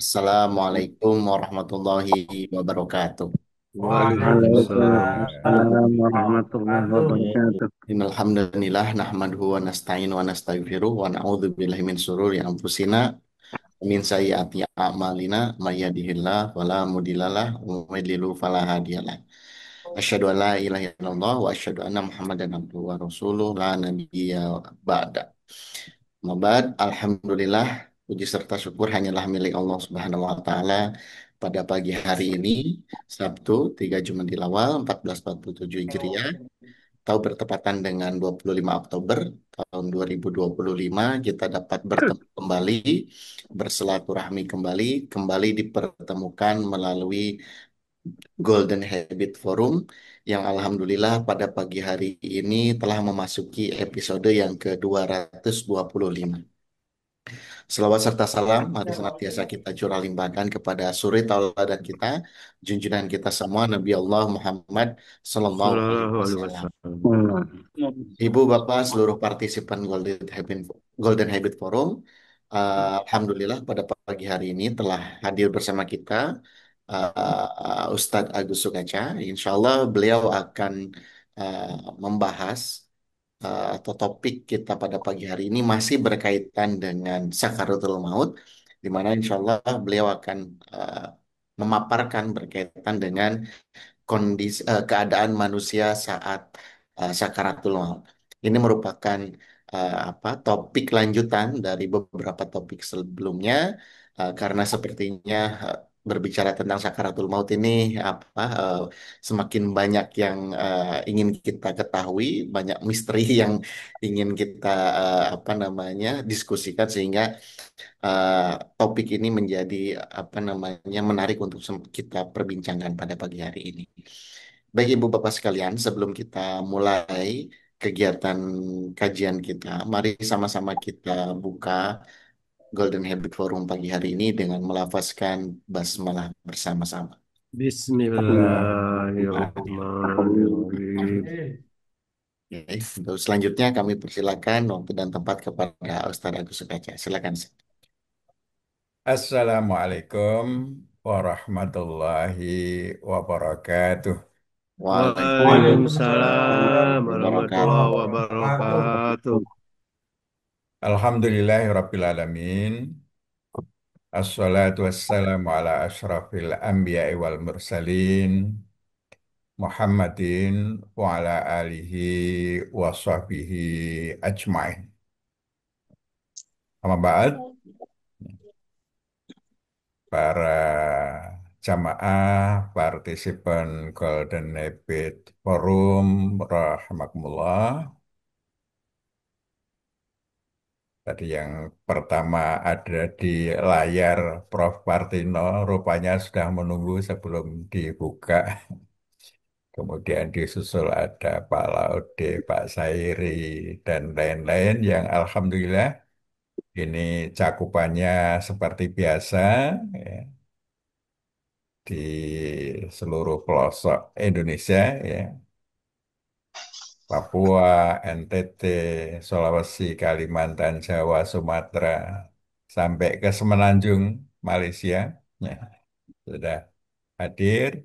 Assalamualaikum warahmatullahi wabarakatuh. Waalaikumsalam Waalaikumsalam warahmatullahi warahmatullahi wabarakatuh. Innalhamdulillah nahmaduhu wa nasta'inu wa nastaghfiruh wa na'udzu billahi min syururi anfusina wa min sayyiati a'malina may yahdihillahu fala mudhillalah wa may yudlil fala hadiyalah. Asyhadu an la ilaha illallah wa asyhadu anna Muhammadan abduhu wa rasuluh la nabiyya ba'da. Mabad, alhamdulillah, puji serta syukur hanyalah milik Allah Subhanahu wa taala pada pagi hari ini, Sabtu 3 Jumadil Awal 1447 Hijriah, atau bertepatan dengan 25 Oktober tahun 2025, kita dapat bertemu kembali, bersilaturahmi kembali dipertemukan melalui Golden Habit Forum yang alhamdulillah pada pagi hari ini telah memasuki episode yang ke-225. Selawat serta salam, mari senantiasa kita curah limpahkan kepada suri tauladan kita, junjungan kita semua, Nabi Allah Muhammad Sallallahu Alaihi Sallallahu alaihi Wasallam. wasallam. Ibu, Bapak, seluruh partisipan Golden Habit Forum, Alhamdulillah pada pagi hari ini telah hadir bersama kita Ustadz Agus Sukaca. Insya Allah beliau akan membahas atau topik kita pada pagi hari ini masih berkaitan dengan sakaratul maut, di mana insya Allah beliau akan uh, memaparkan berkaitan dengan keadaan manusia saat sakaratul maut. Ini merupakan apa topik lanjutan dari beberapa topik sebelumnya, karena sepertinya berbicara tentang sakaratul maut ini apa semakin banyak yang ingin kita ketahui, banyak misteri yang ingin kita apa namanya diskusikan, sehingga eh, topik ini menjadi apa namanya menarik untuk kita perbincangkan pada pagi hari ini. Baik Ibu Bapak sekalian, sebelum kita mulai kegiatan kajian kita, mari sama-sama kita buka Golden Habit Forum pagi hari ini dengan melafazkan basmalah bersama-sama. Bismillahirrahmanirrahim. Oke, untuk selanjutnya kami persilakan waktu dan tempat kepada Ustaz Agus Sukaca. Silakan. Assalamualaikum warahmatullahi wabarakatuh. Waalaikumsalam Waalaikumsalam warahmatullahi warahmatullahi wabarakatuh. wabarakatuh. Alhamdulillahirrabbilalamin. Assalatu wassalamu ala ashrafil anbiya'i wal mursalin. Muhammadin wa ala alihi wa sahbihi ajma'in. Amma ba'd, para jamaah partisipan Golden Habit Forum rahimakumullah. Tadi yang pertama ada di layar Prof. Partino, rupanya sudah menunggu sebelum dibuka. Kemudian disusul ada Pak Laude, Pak Sairi, dan lain-lain yang alhamdulillah ini cakupannya seperti biasa, ya, di seluruh pelosok Indonesia, ya. Papua, NTT, Sulawesi, Kalimantan, Jawa, Sumatera, sampai ke Semenanjung, Malaysia, ya, sudah hadir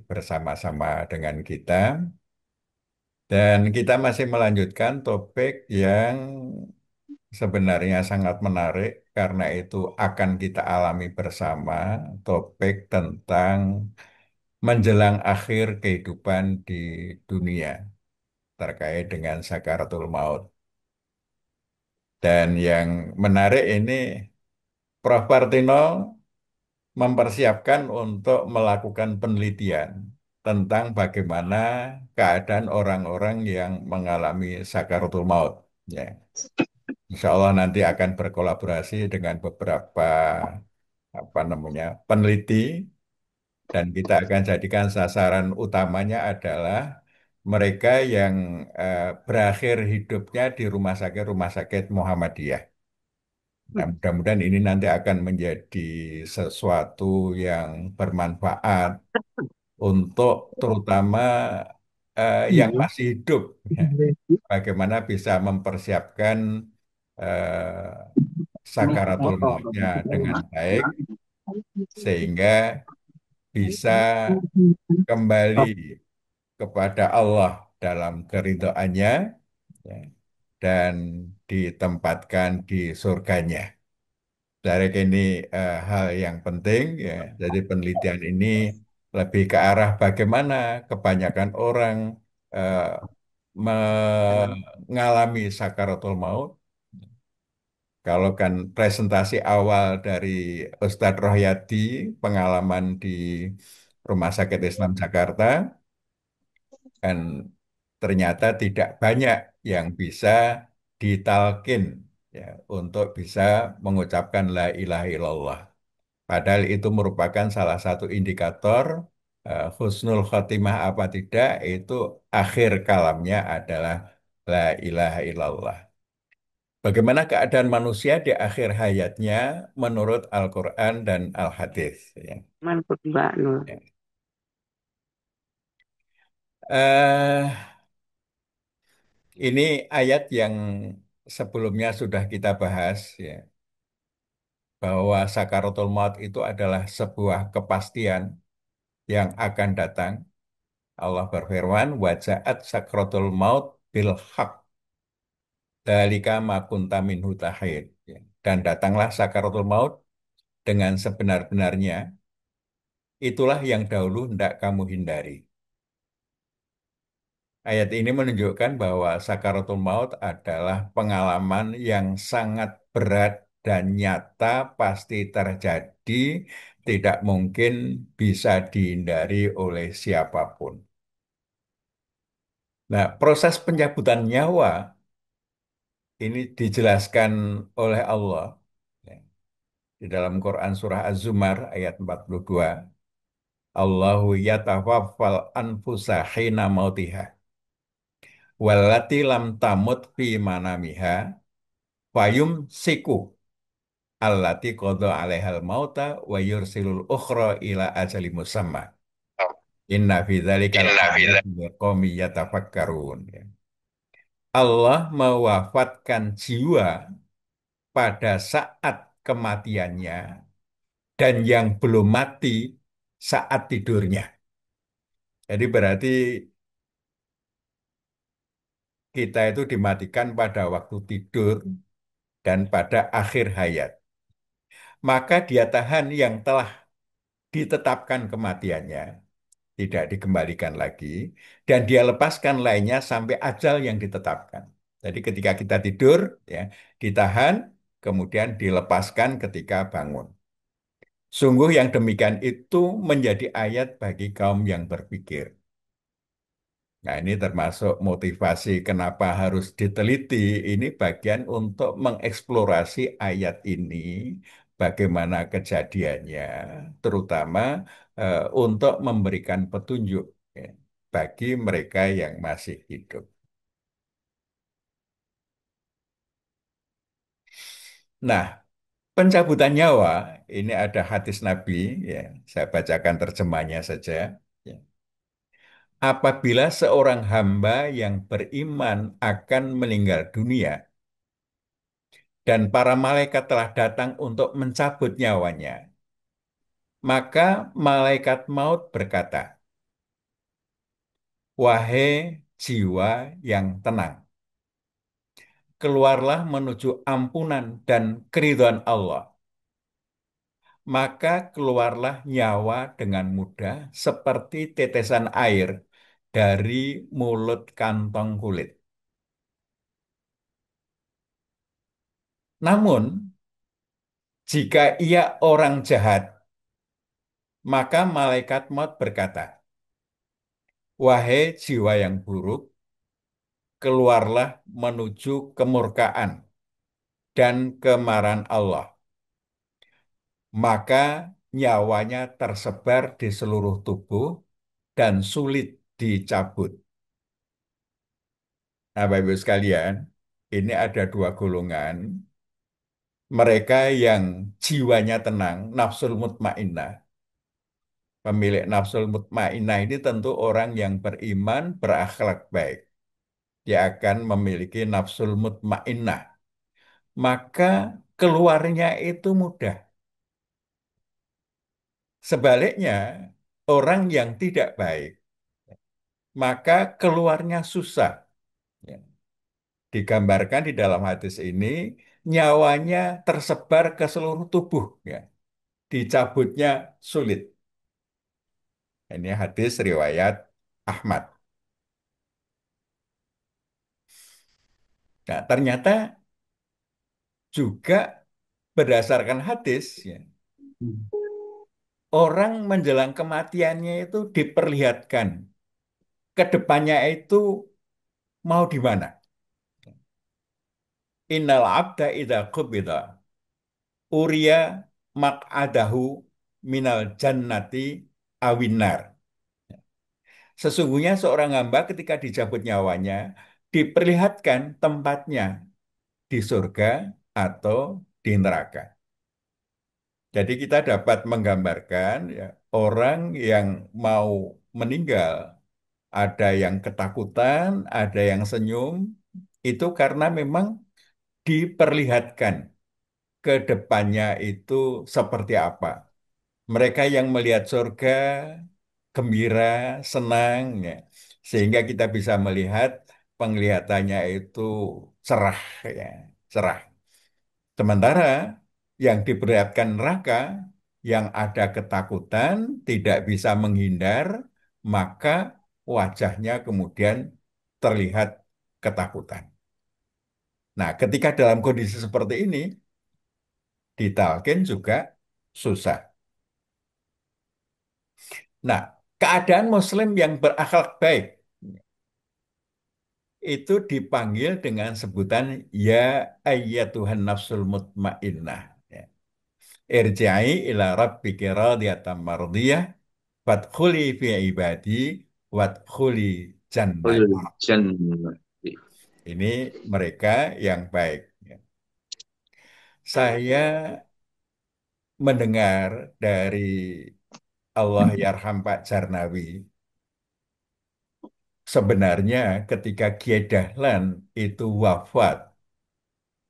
bersama-sama dengan kita. Dan kita masih melanjutkan topik yang sebenarnya sangat menarik karena itu akan kita alami bersama, topik tentang menjelang akhir kehidupan di dunia terkait dengan sakaratul maut. Dan yang menarik ini, Prof. Partino mempersiapkan untuk melakukan penelitian tentang bagaimana keadaan orang-orang yang mengalami sakaratul maut. Ya, Insya Allah nanti akan berkolaborasi dengan beberapa apa namanya peneliti dan kita akan jadikan sasaran utamanya adalah mereka yang berakhir hidupnya di rumah sakit Muhammadiyah. Nah, mudah-mudahan ini nanti akan menjadi sesuatu yang bermanfaat untuk terutama yang masih hidup, ya. Bagaimana bisa mempersiapkan sakaratul mautnya dengan baik sehingga bisa kembali kepada Allah dalam keridhaannya ya, dan ditempatkan di surganya. Dari ini hal yang penting ya. Jadi penelitian ini lebih ke arah bagaimana kebanyakan orang eh, mengalami sakaratul maut. Kalau kan presentasi awal dari Ustadz Rohyadi, pengalaman di Rumah Sakit Islam Jakarta, kan ternyata tidak banyak yang bisa ditalkin ya, untuk bisa mengucapkan la ilaha illallah. Padahal itu merupakan salah satu indikator husnul khotimah apa tidak, itu akhir kalamnya adalah la ilaha illallah. Bagaimana keadaan manusia di akhir hayatnya menurut Al-Quran dan Al-Hadis? Ya. Mantap Mbak Nur. Ya. Eh, ini ayat yang sebelumnya sudah kita bahas, ya, bahwa sakaratul maut itu adalah sebuah kepastian yang akan datang. Allah berfirman, wajaat sakratul maut bil haq, dalika ma kunta minhu tahid. Ya. Dan datanglah sakaratul maut dengan sebenar-benarnya, itulah yang dahulu hendak kamu hindari. Ayat ini menunjukkan bahwa sakaratul maut adalah pengalaman yang sangat berat dan nyata, pasti terjadi, tidak mungkin bisa dihindari oleh siapapun. Nah, proses pencabutan nyawa ini dijelaskan oleh Allah ya, di dalam Quran surah Az-Zumar ayat 42. Allahu yatawaffal anfusa hina mautiha wallati lam tamut fi manamiha fayum siku allati qada 'alaihal mauta wa yursilul ukhra ila ajali musamma. Inna fi dzalika Inna fi laayatin liqaumin yatafakkarun. Ya. Allah mewafatkan jiwa pada saat kematiannya dan yang belum mati saat tidurnya. Jadi berarti kita itu dimatikan pada waktu tidur dan pada akhir hayat. Maka dia tahan yang telah ditetapkan kematiannya, tidak dikembalikan lagi, dan dia lepaskan lainnya sampai ajal yang ditetapkan. Jadi ketika kita tidur, ya, ditahan, kemudian dilepaskan ketika bangun. Sungguh yang demikian itu menjadi ayat bagi kaum yang berpikir. Nah, ini termasuk motivasi kenapa harus diteliti. Ini bagian untuk mengeksplorasi ayat ini, bagaimana kejadiannya, terutama untuk memberikan petunjuk ya, bagi mereka yang masih hidup. Nah, pencabutan nyawa ini ada hadis Nabi, ya, saya bacakan terjemahnya saja. Ya. Apabila seorang hamba yang beriman akan meninggal dunia, dan para malaikat telah datang untuk mencabut nyawanya. Maka malaikat maut berkata, wahai jiwa yang tenang, keluarlah menuju ampunan dan keridhaan Allah. Maka keluarlah nyawa dengan mudah seperti tetesan air dari mulut kantong kulit. Namun, jika ia orang jahat, maka malaikat maut berkata, wahai jiwa yang buruk, keluarlah menuju kemurkaan dan kemarahan Allah. Maka nyawanya tersebar di seluruh tubuh dan sulit dicabut. Nah, Bapak Ibu sekalian, ini ada dua golongan. Mereka yang jiwanya tenang, nafsul mutmainnah. Pemilik nafsul mutmainnah ini tentu orang yang beriman, berakhlak baik. Dia akan memiliki nafsul mutmainnah. Maka keluarnya itu mudah. Sebaliknya, orang yang tidak baik, maka keluarnya susah. Ya. Digambarkan di dalam hadis ini, nyawanya tersebar ke seluruh tubuh. Ya. Dicabutnya sulit. Ini hadis riwayat Ahmad. Nah, ternyata juga berdasarkan hadis, ya, orang menjelang kematiannya itu diperlihatkan ke depannya itu mau di mana. Innal abda idza qubida Uria mak'adahu minal jannati awinar. Sesungguhnya seorang hamba ketika dicabut nyawanya diperlihatkan tempatnya di surga atau di neraka. Jadi kita dapat menggambarkan ya, orang yang mau meninggal, ada yang ketakutan, ada yang senyum, itu karena memang diperlihatkan ke depannya itu seperti apa. Mereka yang melihat surga gembira, senang, ya. Sehingga kita bisa melihat penglihatannya itu cerah, ya, cerah. Sementara yang diperlihatkan neraka, yang ada ketakutan, tidak bisa menghindar, maka wajahnya kemudian terlihat ketakutan. Nah, ketika dalam kondisi seperti ini, ditalkin juga susah. Nah, keadaan Muslim yang berakhlak baik itu dipanggil dengan sebutan ya ayyatuhan nafsul mutmainnah. Ya. Irji'i ila rabbiki radiyatan mardiyah fadkhuli fi ibadi wadkhuli jannah. Ulul jannati. Ini mereka yang baik. Ya. Saya mendengar dari Allah Yarham Pak Jarnawi, sebenarnya ketika Kiai Dahlan itu wafat,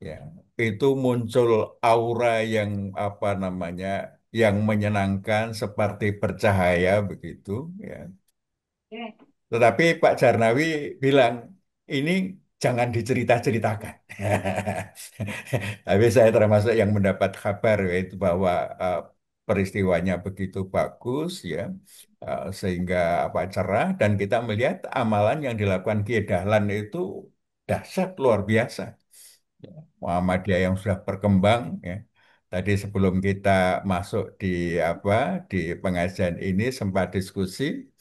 ya, itu muncul aura yang apa namanya, yang menyenangkan seperti bercahaya begitu, ya. Tetapi Pak Jarnawi bilang ini jangan dicerita-ceritakan. Tapi saya termasuk yang mendapat kabar yaitu bahwa peristiwanya begitu bagus, ya, sehingga apa cerah, dan kita melihat amalan yang dilakukan Kiai Dahlan itu dahsyat luar biasa. Ya, Muhammadiyah yang sudah berkembang, ya. Tadi sebelum kita masuk di apa di pengajian ini sempat diskusi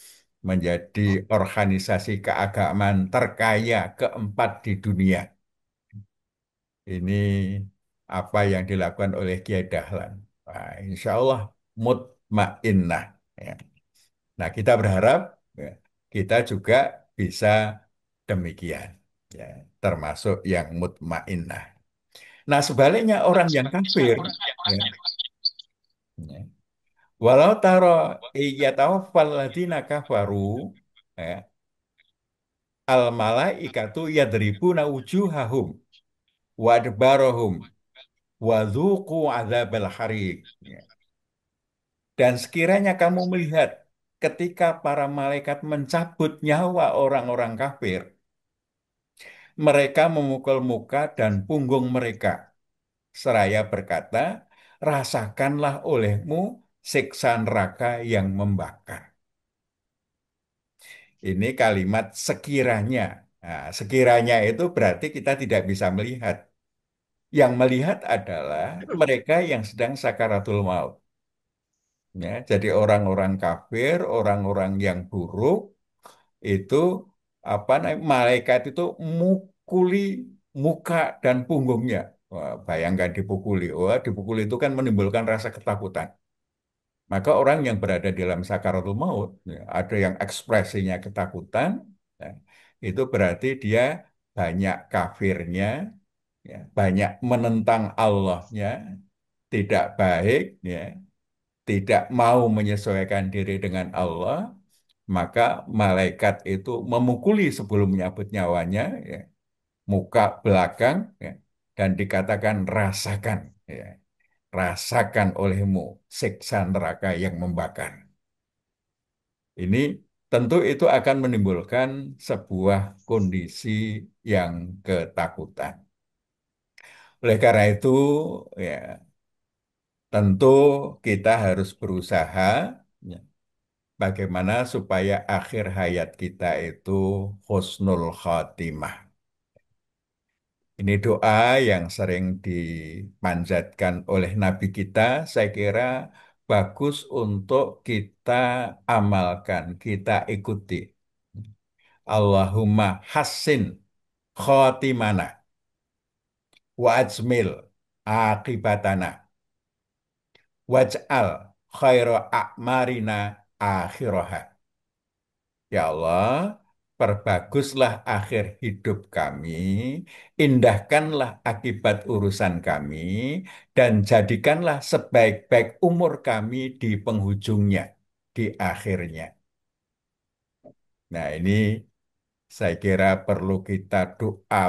menjadi organisasi keagamaan terkaya keempat di dunia. Ini apa yang dilakukan oleh Kiai Dahlan. Nah, insya Allah mutmainnah. Ya. Nah, kita berharap ya, kita juga bisa demikian, ya, termasuk yang mutmainnah. Nah, sebaliknya orang yang kafir, ya, ya, walau taro iyatawaffal ladzina kafaru, ya, al malaikatu yadribuna wujuhahum wa adbarahum wa dzuqu adzabal hariq. Ya. Dan sekiranya kamu melihat ketika para malaikat mencabut nyawa orang-orang kafir, mereka memukul muka dan punggung mereka seraya berkata, rasakanlah olehmu siksa neraka yang membakar. Ini kalimat sekiranya. Nah, sekiranya itu berarti kita tidak bisa melihat. Yang melihat adalah mereka yang sedang sakaratul maut. Ya, jadi orang-orang kafir, orang-orang yang buruk itu apa namanya, malaikat itu mukuli muka dan punggungnya. Wah, bayangkan dipukuli. Wah, dipukuli itu kan menimbulkan rasa ketakutan. Maka orang yang berada dalam sakaratul maut, ya, ada yang ekspresinya ketakutan, ya, itu berarti dia banyak kafirnya, ya, banyak menentang Allahnya, tidak baik, ya, tidak mau menyesuaikan diri dengan Allah, maka malaikat itu memukuli sebelum menyabut nyawanya, ya, muka belakang, ya, dan dikatakan rasakan. Ya. rasakan olehmu siksa neraka yang membakar. Ini tentu itu akan menimbulkan sebuah kondisi yang ketakutan. Oleh karena itu, ya tentu kita harus berusaha ya, bagaimana supaya akhir hayat kita itu husnul khotimah. Ini doa yang sering dipanjatkan oleh Nabi kita, saya kira bagus untuk kita amalkan, kita ikuti. Allahumma hassin khotimana wa ajmil akibatana waj'al khaira a'marina akhiraha. Ya Allah, perbaguslah akhir hidup kami, indahkanlah akibat urusan kami, dan jadikanlah sebaik-baik umur kami di penghujungnya, di akhirnya. Nah, ini saya kira perlu kita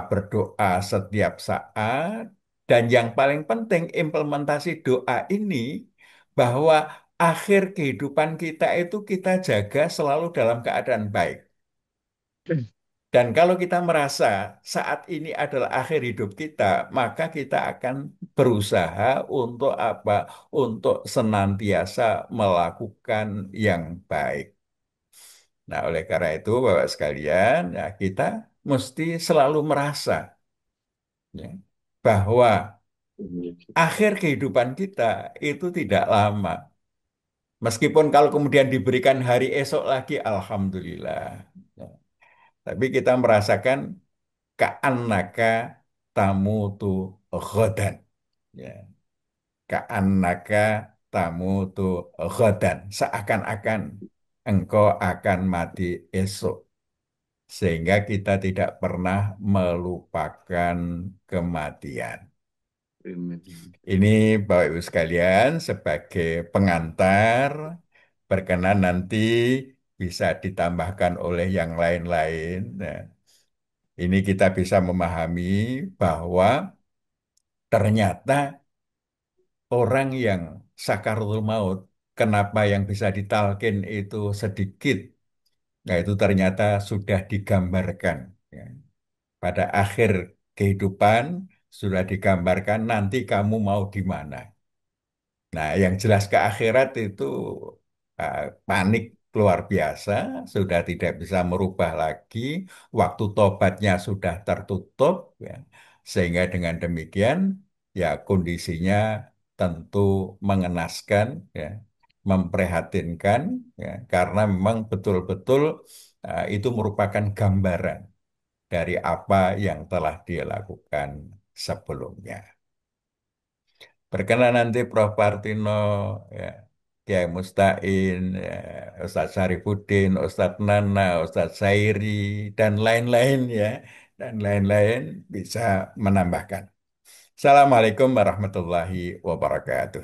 berdoa setiap saat, dan yang paling penting implementasi doa ini bahwa akhir kehidupan kita itu kita jaga selalu dalam keadaan baik. Dan kalau kita merasa saat ini adalah akhir hidup kita, maka kita akan berusaha untuk apa? Untuk senantiasa melakukan yang baik. Nah, oleh karena itu, Bapak sekalian, ya, kita mesti selalu merasa ya, bahwa akhir kehidupan kita itu tidak lama. Meskipun kalau kemudian diberikan hari esok lagi, Alhamdulillah. Ya. Tapi kita merasakan ka'annaka tamutu ghadan. Ya. Ka'annaka tamutu ghadan. Seakan-akan engkau akan mati esok. Sehingga kita tidak pernah melupakan kematian. Ini Bapak Ibu sekalian sebagai pengantar berkenan nanti bisa ditambahkan oleh yang lain-lain. Nah, ini kita bisa memahami bahwa ternyata orang yang sakaratul maut, kenapa yang bisa ditalkin itu sedikit? Nah, itu ternyata sudah digambarkan. Ya. Pada akhir kehidupan sudah digambarkan nanti kamu mau di mana. Nah, yang jelas ke akhirat itu uh, panik luar biasa, sudah tidak bisa merubah lagi, waktu tobatnya sudah tertutup, ya. Sehingga dengan demikian, ya kondisinya tentu mengenaskan, ya, memprihatinkan, ya, karena memang betul-betul itu merupakan gambaran dari apa yang telah dia lakukan sebelumnya. Berkenan nanti Prof. Partino, ya, Kiai Mustain, ya, Ustadz Syarifuddin, Ustadz Nana, Ustadz Sairi, dan lain-lain ya, dan lain-lain bisa menambahkan. Assalamualaikum warahmatullahi wabarakatuh.